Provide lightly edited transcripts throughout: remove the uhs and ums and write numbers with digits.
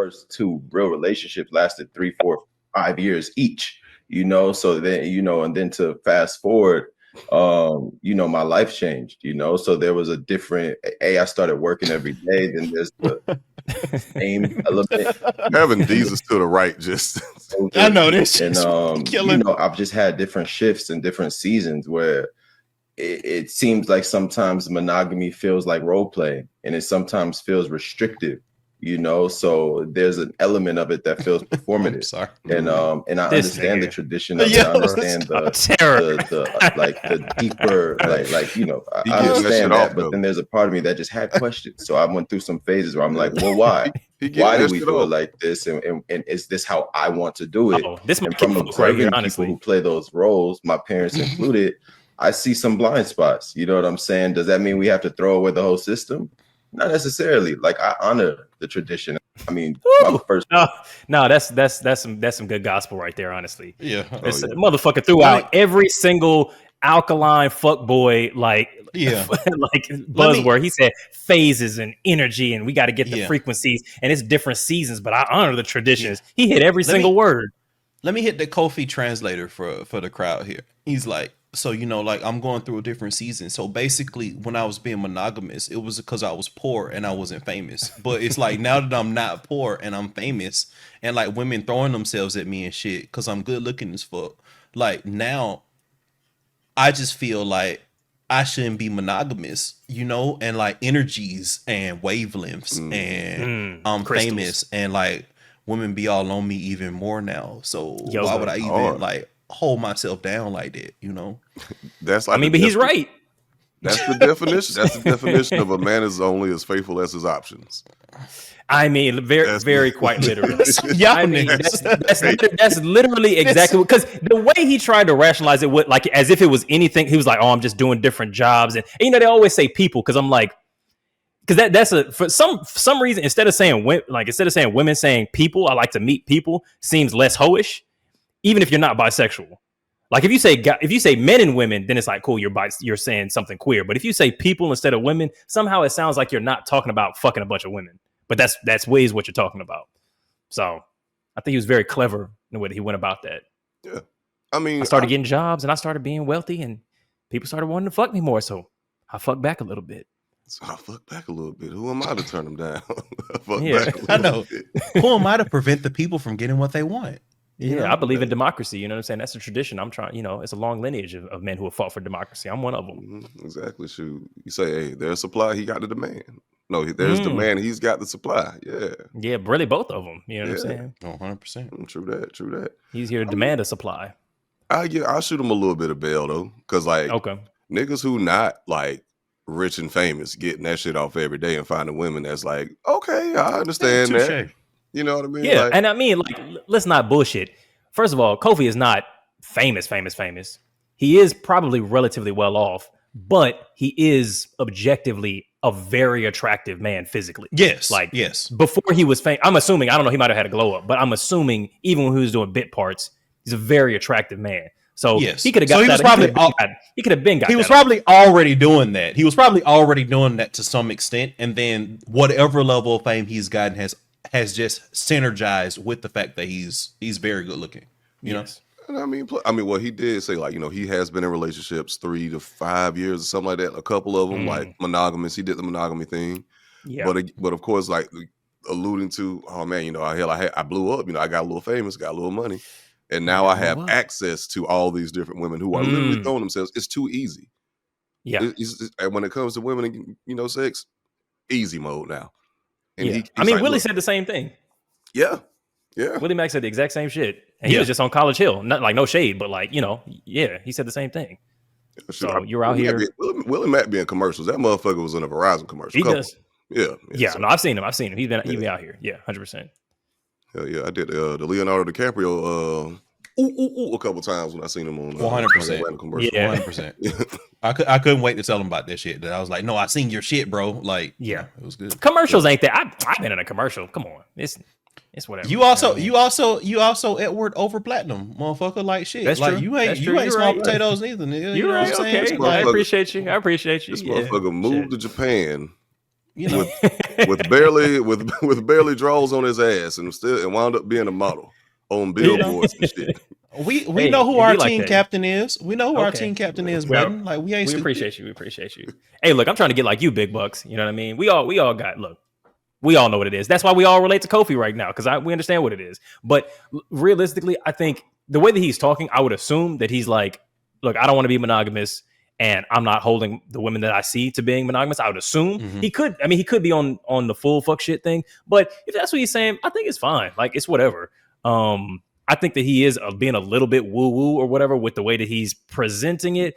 first two real relationships lasted 3, 4, 5 years each. So then and then to fast forward, my life changed. So there was a different. I started working every day. Then there's the same element. Having Jesus to the right, just I know this, and I've just had different shifts and different seasons where it seems like sometimes monogamy feels like role play, and it sometimes feels restrictive. So there's an element of it that feels performative. Sorry. And I understand the tradition of it. I understand the deeper, I understand that. But then there's a part of me that just had questions. So I went through some phases where I'm like, well, why? Why do we do it like this? And is this how I want to do it? And from observing people who play those roles, my parents included, I see some blind spots. You know what I'm saying? Does that mean we have to throw away the whole system? Not necessarily. Like, I honor the tradition. I mean, my first. No, that's some good gospel right there. Honestly, yeah. Motherfucker threw out every single alkaline fuckboy like buzzword. He said phases and energy, and we got to get the frequencies, and it's different seasons. But I honor the traditions. He hit every single word. Let me hit the Kofi translator for the crowd here. He's like, so, I'm going through a different season. So basically, when I was being monogamous, it was because I was poor and I wasn't famous. But it's like, now that I'm not poor and I'm famous, and like women throwing themselves at me and shit because I'm good looking as fuck. Like, now I just feel like I shouldn't be monogamous, and like energies and wavelengths and I'm famous, and like women be all on me even more now. So why would I even like hold myself down like that? That's like, but he's right. That's the definition. That's the definition of a man is only as faithful as his options. I mean, very quite literally. Yeah, I mean, that's literally exactly because the way he tried to rationalize it, would like as if it was anything. He was like, "Oh, I'm just doing different jobs," and they always say people because I'm like, because that's for some reason instead of saying women saying people, I like to meet people seems less hoish, even if you're not bisexual. Like if you say men and women, then it's like cool, you're saying something queer. But if you say people instead of women, somehow it sounds like you're not talking about fucking a bunch of women. But that's ways what you're talking about. So I think he was very clever in the way that he went about that. Yeah. I mean, I started getting jobs and I started being wealthy and people started wanting to fuck me more. So I fucked back a little bit. So I fuck back a little bit. Who am I to turn them down? I know. Who am I to prevent the people from getting what they want? I believe in democracy. You know what I'm saying? That's a tradition. I'm trying, it's a long lineage of men who have fought for democracy. I'm one of them. Mm-hmm. Exactly. Shoot. You say, hey, there's supply, he got the demand. No, there's demand, he's got the supply. Yeah. Yeah, really both of them. You know what I'm saying? Oh, 100%. True that. He's here to demand a supply. I'll shoot him a little bit of bail though. Cause like niggas who not like rich and famous getting that shit off every day and finding women that's like, okay, I understand that. You know what I mean? Yeah, and I mean, like, let's not bullshit. First of all, Kofi is not famous. He is probably relatively well off, but he is objectively a very attractive man physically. Yes. Before he was famous, I'm assuming, I don't know, he might have had a glow up, but I'm assuming even when he was doing bit parts, he's a very attractive man. So he could have got he could have been got He was probably already doing that. He was probably already doing that to some extent. And then whatever level of fame he's gotten has just synergized with the fact that he's very good looking, you know? And I mean, well, he did say like, he has been in relationships 3 to 5 years or something like that. A couple of them like monogamous. He did the monogamy thing. Yeah. But of course, like alluding to, oh man, I blew up, I got a little famous, got a little money. And now I have access to all these different women who are literally throwing themselves. It's too easy. Yeah. And when it comes to women and, sex, easy mode now. And Willie said the same thing. Yeah. Willie Mack said the exact same shit. And he was just on College Hill. Not like no shade, but like, he said the same thing. So you're out here. Willie Mack being commercials. That motherfucker was in a Verizon commercial. He does. Yeah. No, I've seen him. He's been out here. Yeah, 100%. Hell yeah. I did the Leonardo DiCaprio a couple times when I seen him on 100%. Commercial. Yeah. 100%. I couldn't wait to tell him about that shit. That I was like, no, I seen your shit, bro. Like, it was good. Commercials ain't that. I've been in a commercial. Come on, it's whatever. You also Edward over platinum, motherfucker. Like shit. That's like true. You ain't small potatoes neither, nigga. You're right. Okay. I appreciate you. This motherfucker moved to Japan you know, with barely draws on his ass and wound up being a model on billboards and shit. We know who our team captain is. We know who our team captain is, Button. Like we appreciate you. We appreciate you. Hey, look, I'm trying to get like you, Big Bucks. You know what I mean? We all got look. We all know what it is. That's why we all relate to Kofi right now because we understand what it is. But realistically, I think the way that he's talking, I would assume that he's like, look, I don't want to be monogamous, and I'm not holding the women that I see to being monogamous. I would assume he could. I mean, he could be on the full fuck shit thing. But if that's what he's saying, I think it's fine. Like it's whatever. I think that he is being a little bit woo woo or whatever with the way that he's presenting it.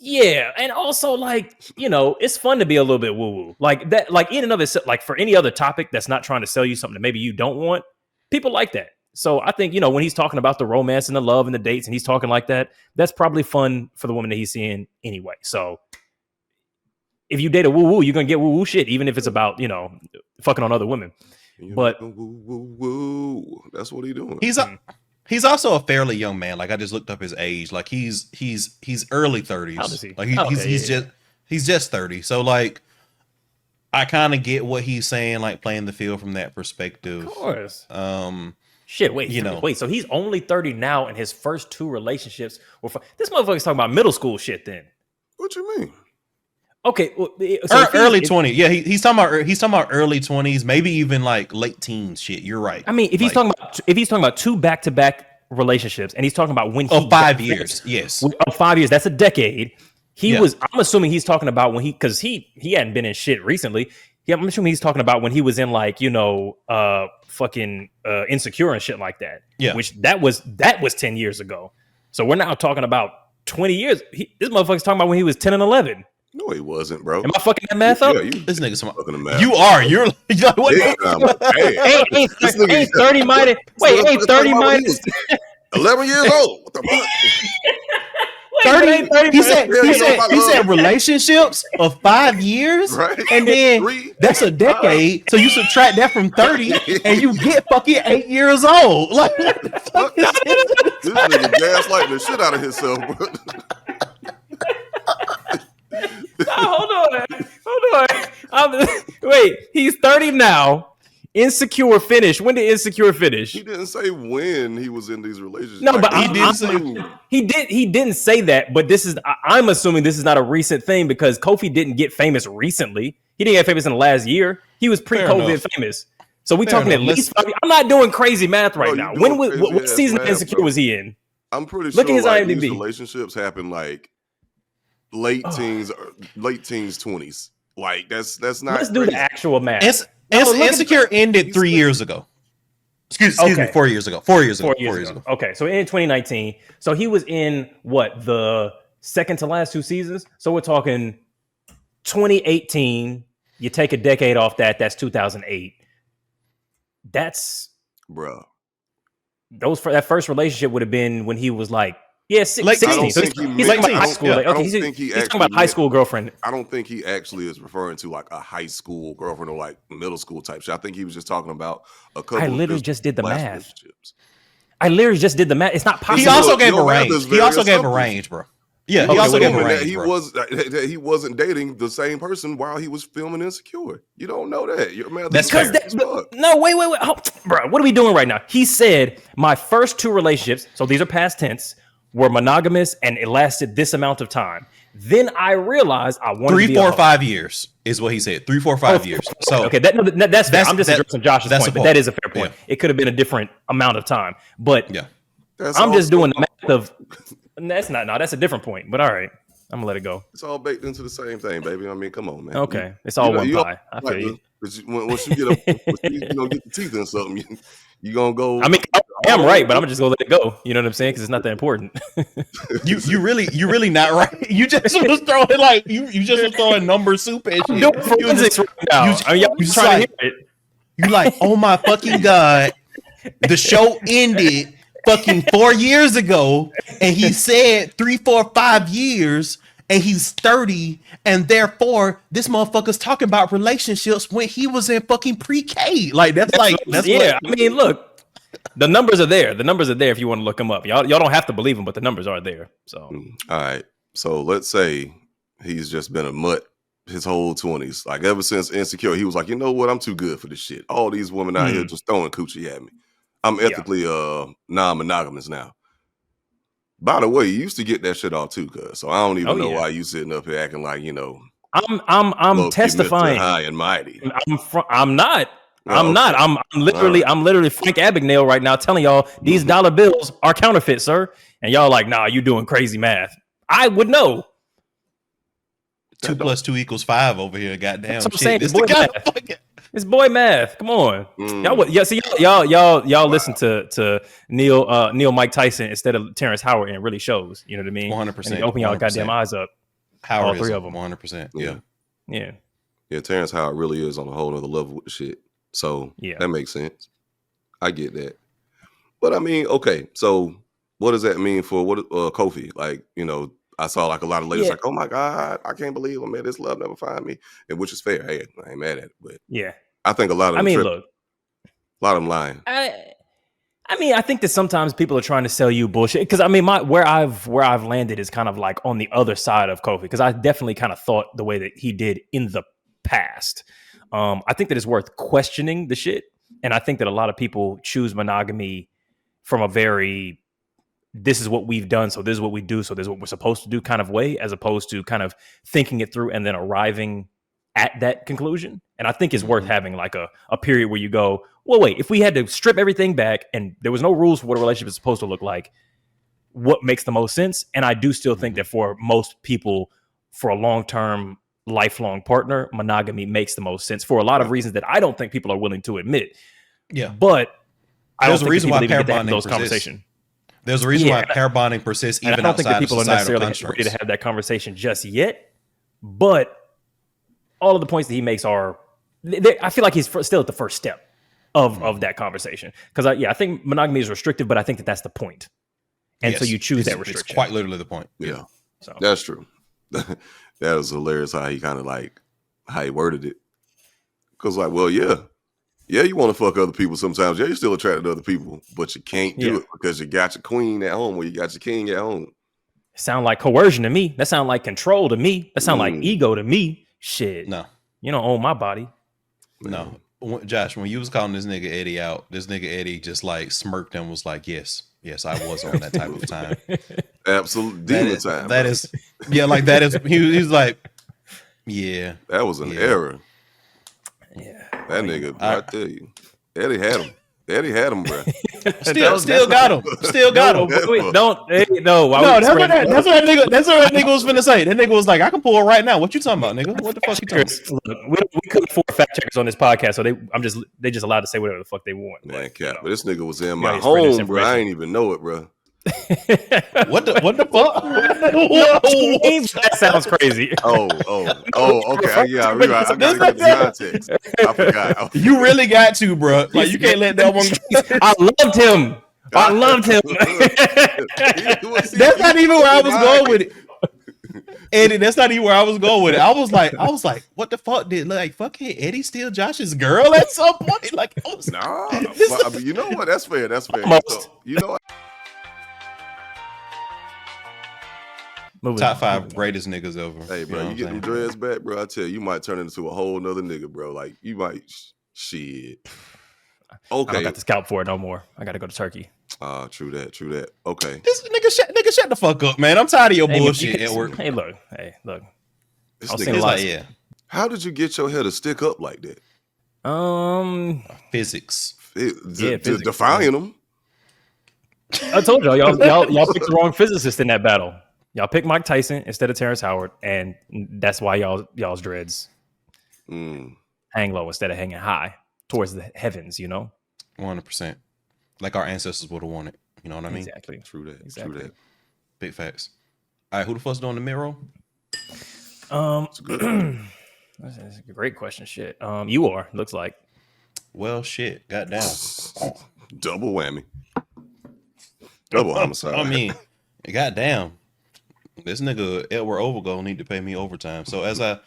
Yeah, and also like, you know, it's fun to be a little bit woo-woo. Like that, like in and of itself, like for any other topic that's not trying to sell you something that maybe you don't want, people like that. So I think, you know, when he's talking about the romance and the love and the dates and he's talking like that, that's probably fun for the woman that he's seeing anyway. So if you date a woo-woo, you're gonna get woo-woo shit, even if it's about, you know, fucking on other women. But woo, that's what he's doing. He's also a fairly young man. Like I just looked up his age. Like he's early 30s. How does he? Like he's just 30. So like I kind of get what he's saying, like playing the field from that perspective. Of course. Shit, wait. So he's only 30 now, and his first 2 relationships were this motherfucker's talking about middle school shit then. What you mean? Okay, so early 20s. Yeah, he's talking about early 20s, maybe even like late teens shit. You're right. I mean, if he's talking about 2 back-to-back relationships, and he's talking about when he 5 years, yes, 5 years. That's a decade. I'm assuming he's talking about when because he hadn't been in shit recently. Yeah, I'm assuming he's talking about when he was in like, you know, fucking Insecure and shit like that. Yeah, which that was 10 years ago. So we're now talking about 20 years. This motherfucker's talking about when he was 10 and 11. No, he wasn't, bro. Am I fucking that math up? Yeah, this nigga's fucking the math. You are. You're like, what? Ain't 30 minus. Wait, ain't 30 minus 11 years old. What the fuck? 30. He said relationships of 5 years, right? And then that's a decade. So you subtract that from 30, and you get fucking 8 years old. Like what the fuck is this? This nigga gaslighting the shit out of himself, bro. Hold on. Wait, he's 30 now. Insecure finished. When did Insecure finish? He didn't say when he was in these relationships. No, but he didn't say that. But I'm assuming this is not a recent thing because Kofi didn't get famous recently. He didn't get famous in the last year. He was pre-COVID famous. So we talking at least 5 years. I'm not doing crazy math right now. What season of Insecure was he in? I'm pretty sure his IMDb. These relationships happen like late teens, 20s. Like that's not. Let's do the actual math. Insecure ended 3 years ago. Excuse me, 4 years ago. 4 years ago. Okay, so in 2019. So he was in what, the second to last 2 seasons? So we're talking 2018. You take a decade off that's 2008. That's bro. That first relationship would have been when he was like 16. So he's talking about high school. He's talking about high school girlfriend. I don't think he actually is referring to like a high school girlfriend or like middle school type shit. I think he was just talking about a couple. I literally just did the math. It's not possible. He also gave a range. Bro. Yeah, he also gave a range. He wasn't dating the same person while he was filming Insecure. You don't know that. Your math. That's because no, wait. Oh, bro, what are we doing right now? He said my first 2 relationships. So these are past tense. Were monogamous and it lasted this amount of time. Then I realized I wanted 3, 4, 5 years is what he said. 3, 4, 5 years. So okay, that's fair. I'm just addressing Josh's point, but that is a fair point. Yeah. It could have been a different amount of time, but yeah, I'm just doing the math of. That's a different point. But all right, I'm gonna let it go. It's all baked into the same thing, baby. I mean, come on, man. Okay, it's all one pie. I feel you. Once you get get the teeth in something, you gonna go. I mean, I'm right, but I'm just gonna let it go. You know what I'm saying? Because it's not that important. you really not right. You just was throwing like you just was throwing number soup at you. No forensics right now. You trying to hear it? You like, oh my fucking god, the show ended fucking 4 years ago, and he said 3, 4, 5 years. And he's 30, and therefore this motherfucker's talking about relationships when he was in fucking pre-K. Like that's I mean, look, the numbers are there. The numbers are there if you want to look them up. Y'all don't have to believe them, but the numbers are there. So all right. So let's say he's just been a mutt his whole 20s. Like ever since Insecure, he was like, you know what? I'm too good for this shit. All these women out here just throwing coochie at me. I'm ethically non-monogamous now. By the way, you used to get that shit off too, cuz. So I don't even know why you sitting up here acting like, you know. I'm testifying. High and mighty. I'm not. I'm literally Frank Abagnale right now telling y'all these dollar bills are counterfeit, sir. And y'all like, nah, you doing crazy math. I would know. 2 + 2 = 5 over here. Goddamn. That's what I'm saying. It's boy math. Come on. Y'all listen to Neil Mike Tyson instead of Terrence Howard, and it really shows. You know what I mean? 100%. Open y'all goddamn eyes up. Howard, all three of them. 100%. Yeah. Terrence Howard really is on a whole other level with the shit. So that makes sense. I get that. But I mean, okay. So what does that mean for Kofi? Like, you know, I saw like a lot of ladies like, oh my God, I can't believe him, man. This love never find me. And which is fair. Hey, I ain't mad at it. But I think a lot of them look, a lot of them lying. I mean, I think that sometimes people are trying to sell you bullshit. Because I mean, where I've landed is kind of like on the other side of Kofi. Because I definitely kind of thought the way that he did in the past. I think that it's worth questioning the shit. And I think that a lot of people choose monogamy from a very, this is what we've done, so this is what we do, so this is what we're supposed to do kind of way, as opposed to kind of thinking it through and then arriving at that conclusion. And I think it's worth having like a period where you go, well, wait, if we had to strip everything back and there was no rules for what a relationship is supposed to look like, what makes the most sense? And I do still think that for most people, for a long-term, lifelong partner, monogamy makes the most sense for a lot of reasons that I don't think people are willing to admit. Yeah. But there's a reason why pair bonding persists. There's a reason why pair bonding persists even outside of societal constructs. I don't think that people are necessarily ready to have that conversation just yet. But all of the points that he makes are, I feel like he's still at the first step of that conversation. Because I think monogamy is restrictive, but I think that that's the point. And so you choose that restriction. It's quite literally the point. Yeah. So that's true. That was hilarious how he kind of like, how he worded it. Because like, well, yeah, you want to fuck other people sometimes. Yeah, you're still attracted to other people, but you can't do it because you got your queen at home or you got your king at home. Sound like coercion to me. That sound like control to me. That sound like ego to me. Shit. No. You don't own my body. No. Josh, when you was calling this nigga Eddie out, this nigga Eddie just like smirked and was like, yes, I was on that type of time. Absolute demon time. That is, like that is, he's like, yeah. That was an error. Yeah. That nigga, I tell you, Eddie had him. Eddie had him, bro. Still got him. Still got him. Wait, no. That's what that nigga was finna say. That nigga was like, I can pull it right now. What you talking about, nigga? What the fuck you talking about? Look, we couldn't afford fact checkers on this podcast, so they just allowed to say whatever the fuck they want. Man, cap. But this nigga was in my home, bro. I ain't even know it, bro. What the fuck? That sounds crazy. Okay. Yeah, I gotta get the context. I forgot. You really got to, bro. Like you can't let that one go. I loved him. That's not even where I was going with it. Eddie, that's not even where I was going with it. I was like, what the fuck did like fucking Eddie steal Josh's girl at some point? Like, you know what? That's fair. So, you know what? Top 5 greatest niggas ever. Hey, bro, you get them dreads back, bro. I tell you might turn into a whole nother nigga, bro. Like, you might, shit. Okay. I don't got the scalp for it no more. I got to go to Turkey. True that. Okay. This nigga, shut the fuck up, man. I'm tired of your bullshit, Edward. Hey, look. This nigga, like, how did you get your hair to stick up like that? Physics. Physics. Defying them. I told y'all picked the wrong physicist in that battle. Y'all picked Mike Tyson instead of Terrence Howard, and that's why y'all's dreads hang low instead of hanging high towards the heavens, you know? 100%. Like our ancestors would have wanted. You know what I mean? Exactly. True that. Exactly. True that. Big facts. All right, who the fuck's doing the mirror? That's a great question. Shit. You are, looks like. Well, shit. Goddamn. Double whammy. Double homicide. I mean, goddamn. This nigga Edward Overgo need to pay me overtime. So as I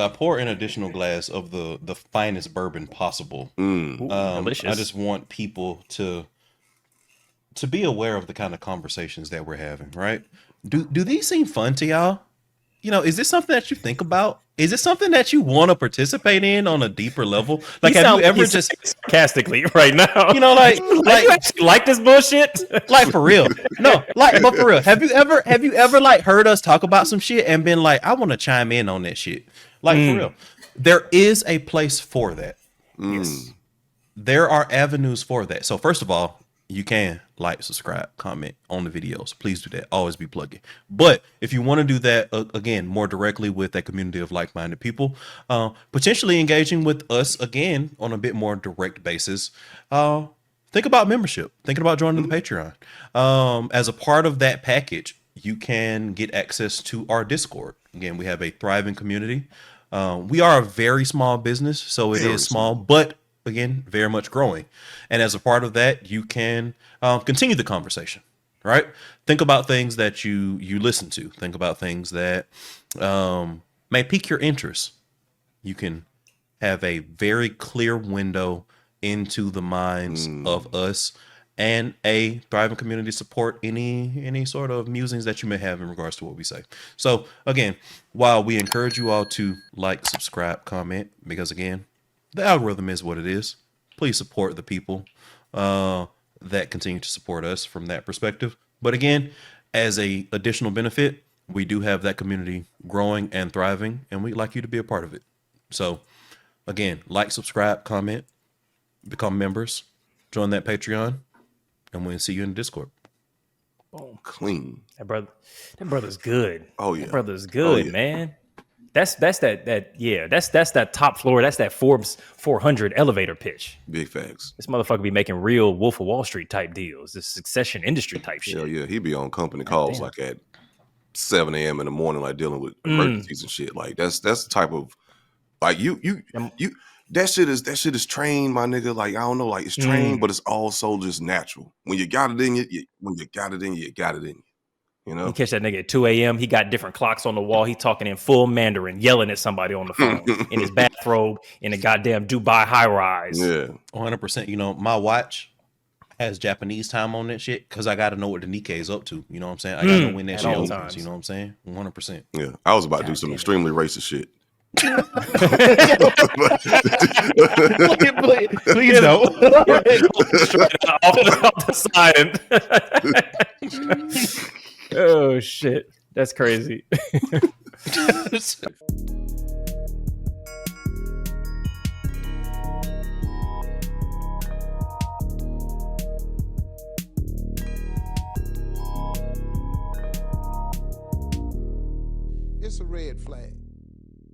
pour an additional glass of the finest bourbon possible, delicious. I just want people to be aware of the kind of conversations that we're having. Right? Do these seem fun to y'all? is this something that you think about? Is it something that you want to participate in on a deeper level? Like, have you ever just sarcastically right now? You you actually like this bullshit? Like, for real? No, but for real, have you ever like heard us talk about some shit and been like, I want to chime in on that shit? Like, for real, there is a place for that. Yes, there are avenues for that. So first of all, you can like, subscribe, comment on the videos. Please do that. Always be plugging. But if you want to do that, again, more directly with that community of like-minded people, potentially engaging with us again on a bit more direct basis, think about membership. Thinking about joining the Patreon. As a part of that package, you can get access to our Discord. Again, we have a thriving community. We are a very small business, so it is small, but again, very much growing. And as a part of that, you can continue the conversation, right? Think about things that you listen to. Think about things that may pique your interest. You can have a very clear window into the minds of us and a thriving community support any sort of musings that you may have in regards to what we say. So again, while we encourage you all to like, subscribe, comment, because again, the algorithm is what it is. Please support the people that continue to support us from that perspective. But again, as a additional benefit, we do have that community growing and thriving, and we'd like you to be a part of it. So again, like, subscribe, comment, become members, join that Patreon, and we'll see you in the Discord. Boom. Clean. That brother's good. Oh yeah. That brother's good, man. That's that top floor. That's that Forbes 400 elevator pitch. Big facts. This motherfucker be making real Wolf of Wall Street type deals. This Succession industry type shit. Hell yeah, he be on company calls like at 7 a.m. in the morning, like dealing with emergencies and shit. Like that's the type of like you that shit is trained, my nigga. Like I don't know, like it's trained, but it's also just natural. When you got it in you, you got it in you. You know? You catch that nigga at 2 a.m. He got different clocks on the wall. He talking in full Mandarin, yelling at somebody on the phone in his bathrobe in a goddamn Dubai high rise. Yeah, 100%. My watch has Japanese time on that shit because I got to know what the Nikkei is up to. You know what I'm saying? I got to know when that shit opens. You know what I'm saying? 100%. Yeah, I was about to do some extremely racist shit. Please don't. off the side. Oh shit, that's crazy.